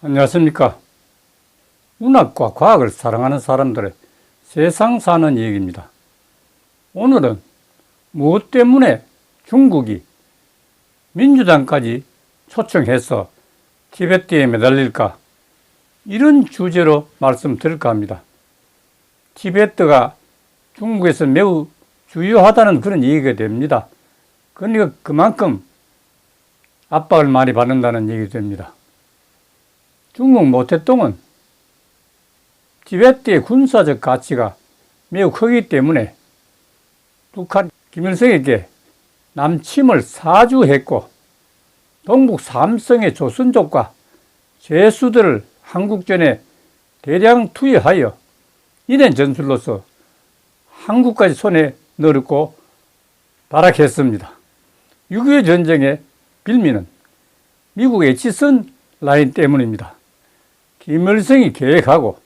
안녕하십니까. 문학과 과학을 사랑하는 사람들의 세상 사는 이야기입니다. 오늘은 무엇 때문에 중국이 민주당까지 초청해서 티베트에 매달릴까, 이런 주제로 말씀드릴까 합니다. 티베트가 중국에서 매우 주요하다는 그런 얘기가 됩니다. 그러니까 그만큼 압박을 많이 받는다는 얘기 됩니다. 중국 모태똥은 티베트의 군사적 가치가 매우 크기 때문에 북한 김일성에게 남침을 사주했고, 동북 삼성의 조선족과 죄수들을 한국전에 대량 투여하여 이낸 전술로서 한국까지 손에 넣었고 발악했습니다. 6.25 전쟁의 빌미는 미국의 에치슨 라인 때문입니다. 김일성이 계획하고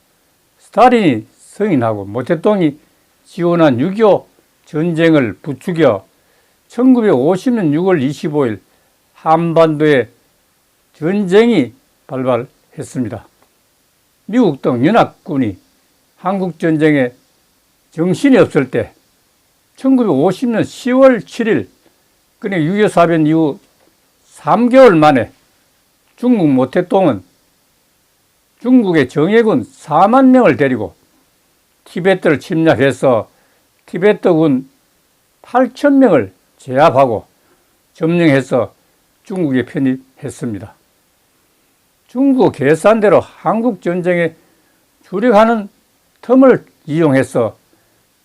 스탈린이 승인하고 모태똥이 지원한 6.25 전쟁을 부추겨 1950년 6월 25일 한반도에 전쟁이 발발했습니다. 미국 등 연합군이 한국전쟁에 정신이 없을 때 1950년 10월 7일, 그러니까 6.25 사변 이후 3개월 만에 중국 모태똥은 중국의 정예군 4만 명을 데리고 티베트를 침략해서 티베트군 8천 명을 제압하고 점령해서 중국에 편입했습니다. 중국 계산대로 한국전쟁에 주력하는 틈을 이용해서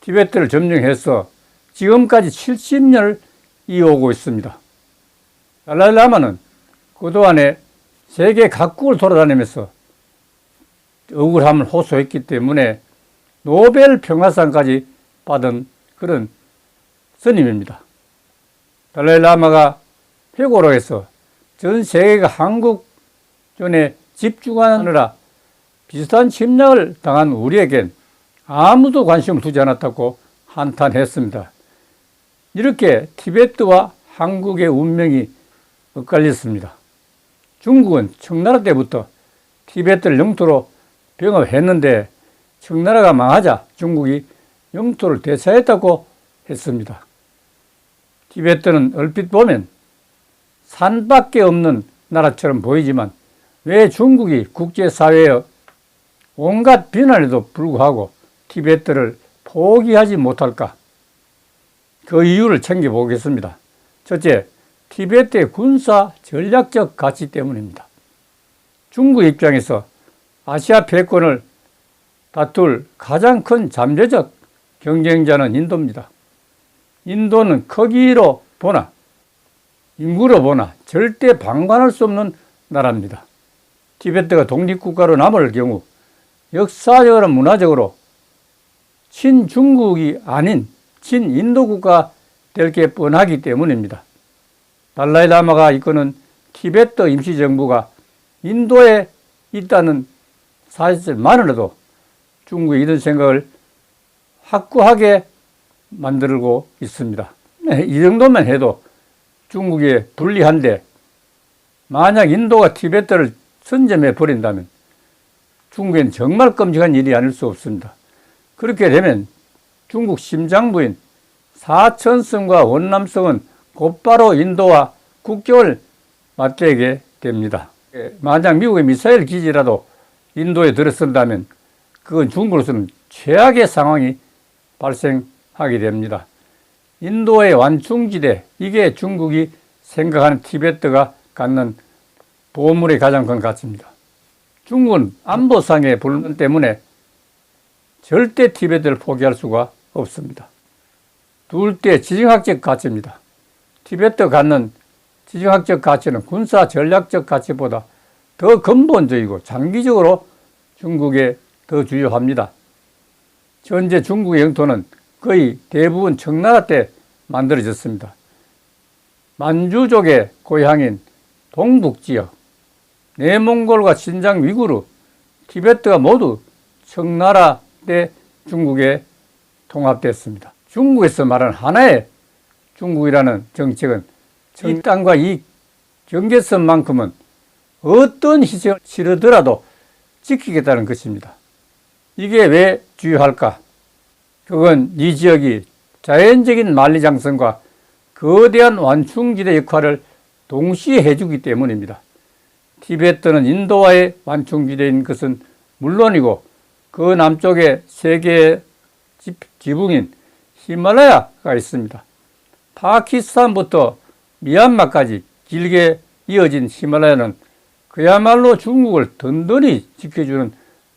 티베트를 점령해서 지금까지 70년을 이어오고 있습니다. 달라이라마는 그동안에 세계 각국을 돌아다니면서 억울함을 호소했기 때문에 노벨 평화상까지 받은 그런 스님입니다. 달라이라마가 회고로 해서 전 세계가 한국전에 집중하느라 비슷한 침략을 당한 우리에겐 아무도 관심을 두지 않았다고 한탄했습니다. 이렇게 티베트와 한국의 운명이 엇갈렸습니다. 중국은 청나라 때부터 티베트를 영토로 병합했는데 청나라가 망하자 중국이 영토를 되찾았다고 했습니다. 티베트는 얼핏 보면 산밖에 없는 나라처럼 보이지만 왜 중국이 국제사회의 온갖 비난에도 불구하고 티베트를 포기하지 못할까? 그 이유를 챙겨보겠습니다. 첫째, 티베트의 군사 전략적 가치 때문입니다. 중국 입장에서 아시아 패권을 다툴 가장 큰 잠재적 경쟁자는 인도입니다. 인도는 크기로 보나 인구로 보나 절대 방관할 수 없는 나라입니다. 티베트가 독립국가로 남을 경우 역사적으로 문화적으로 친중국이 아닌 친인도 국가 될 게 뻔하기 때문입니다. 달라이라마가 이끄는 티베트 임시정부가 인도에 있다는 사실만으로도 중국이 이런 생각을 확고하게 만들고 있습니다. 이 정도만 해도 중국이 불리한데, 만약 인도가 티베트를 선점해 버린다면 중국엔 정말 끔찍한 일이 아닐 수 없습니다. 그렇게 되면 중국 심장부인 사천성과 원남성은 곧바로 인도와 국경을 맞대게 됩니다. 만약 미국의 미사일 기지라도 인도에 들어선다면 그건 중국으로서는 최악의 상황이 발생하게 됩니다. 인도의 완충지대, 이게 중국이 생각하는 티베트가 갖는 보물의 가장 큰 가치입니다. 중국은 안보상의 불만 때문에 절대 티베트를 포기할 수가 없습니다. 둘째, 지정학적 가치입니다. 티베트가 갖는 지정학적 가치는 군사 전략적 가치보다 더 근본적이고 장기적으로 중국에 더 주요합니다. 현재 중국의 영토는 거의 대부분 청나라 때 만들어졌습니다. 만주족의 고향인 동북지역, 내몽골과 신장 위구르, 티베트가 모두 청나라 때 중국에 통합됐습니다. 중국에서 말하는 하나의 중국이라는 정책은 이 땅과 이 경계선만큼은 어떤 희생을 치르더라도 지키겠다는 것입니다. 이게 왜 중요할까? 그건 이 지역이 자연적인 만리장성과 거대한 완충지대 역할을 동시에 해주기 때문입니다. 티베트는 인도와의 완충지대인 것은 물론이고 그 남쪽에 세계의 지붕인 히말라야가 있습니다. 파키스탄부터 미얀마까지 길게 이어진 히말라야는 그야말로 중국을 든든히 지켜주는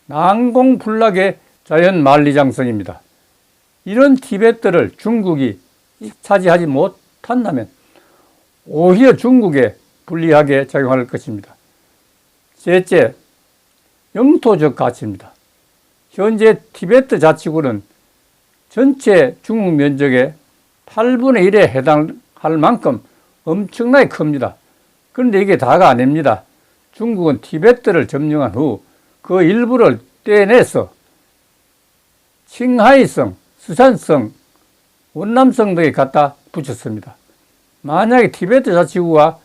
난공불락의 자연 만리장성입니다. 이런 티베트를 중국이 차지하지 못한다면 오히려 중국에 불리하게 작용할 것입니다. 셋째, 영토적 가치입니다. 현재 티베트 자치구는 전체 중국 면적의 8분의 1에 해당할 만큼 엄청나게 큽니다. 그런데 이게 다가 아닙니다. 중국은 티베트를 점령한 후 그 일부를 떼내서 칭하이성, 스산성, 원남성 등에 갖다 붙였습니다. 만약에 티베트 자치구가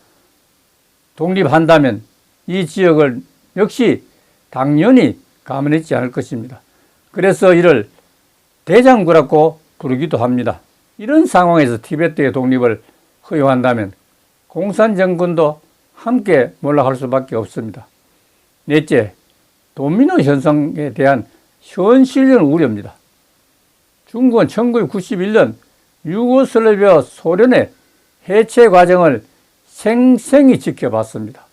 독립한다면 이 지역을 역시 당연히 가만있지 않을 것입니다. 그래서 이를 대장구라고 부르기도 합니다. 이런 상황에서 티베트의 독립을 허용한다면 공산정권도 함께 몰락할 수밖에 없습니다. 넷째, 도미노 현상에 대한 현실적인 우려입니다. 중국은 1991년 유고슬라비아 소련의 해체 과정을 생생히 지켜봤습니다.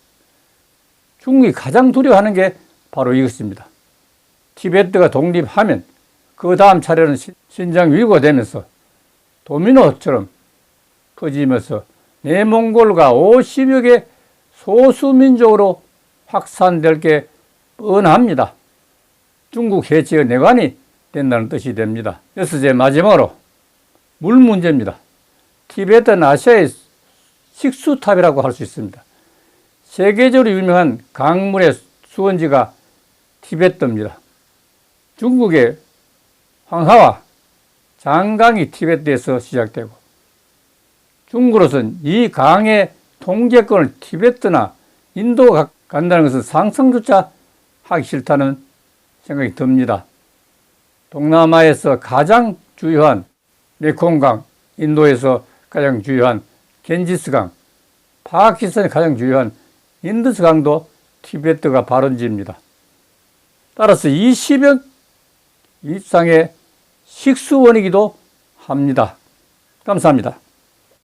중국이 가장 두려워하는 게 바로 이것입니다. 티베트가 독립하면 그 다음 차례는 신장 위구가 되면서 도미노처럼 퍼지면서 내몽골과 50여 개 소수민족으로 확산될 게 뻔합니다. 중국 해체의 내관이 된다는 뜻이 됩니다. 여섯째, 마지막으로 물 문제입니다. 티베트는 아시아의 식수탑이라고 할 수 있습니다. 세계적으로 유명한 강물의 수원지가 티베트입니다. 중국의 황하와 장강이 티베트에서 시작되고 중국으로서는 이 강의 통제권을 티베트나 인도가 간다는 것은 상상조차 하기 싫다는 생각이 듭니다. 동남아에서 가장 주요한 메콩강, 인도에서 가장 주요한 겐지스강, 파키스탄이 가장 주요한 인더스강도 티베트가 발원지입니다. 따라서 20여 이상의 식수원이기도 합니다. 감사합니다.